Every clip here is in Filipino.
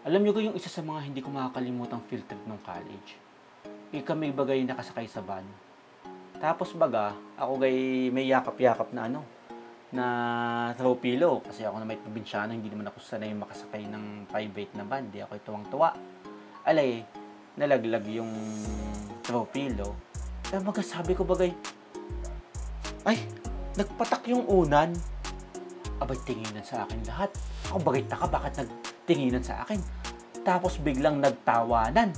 Alam niyo ko yung isa sa mga hindi ko makakalimutang field trip nung college. Kami bagay nakasakay sa van. Tapos baga, ako gay may yakap-yakap na na throw pillow. Kasi ako na may probinsyano, hindi naman ako sanay makasakay ng private na van. Di ako tuwang-tuwa. Alay, nalaglag yung throw pillow. Kaya baga sabi ko bagay, ay, nagpatak yung unan. Abay, tinginan sa akin lahat. Ako bagay taka, bakit nagtinginan sa akin? Tapos biglang nagtawanan.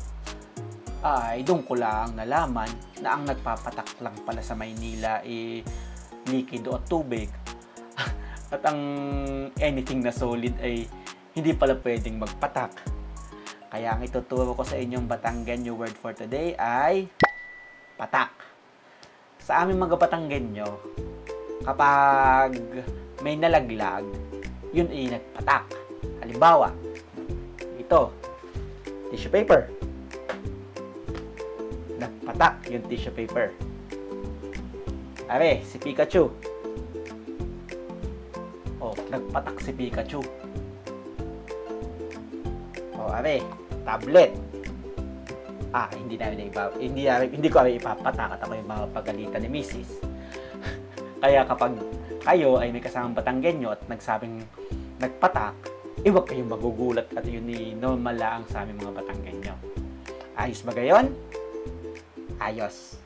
Ay, doon ko lang nalaman na ang nagpapatak lang pala sa Maynila likido at tubig. At ang anything na solid ay hindi pala pwedeng magpatak. Kaya ang ituturo ko sa inyong Batanggenyo word for today ay patak. Sa aming mga Batanggenyo, kapag may nalaglag, yun ay nagpatak. Halimbawa, ito, tissue paper. Nagpatak yung tissue paper. Are, si Pikachu. Oh, nagpatak si Pikachu. Oh, are, tablet. Hindi ko ipapatak at ako yung mapagalitan ni Mrs. Kaya kapag kayo ay may kasamang Batanggenyo at nagsabing nagpatak, huwag kayong magugulat at yun ni normal lang sa aming mga Batanggenyo. Ayos ba gayon? Ayos.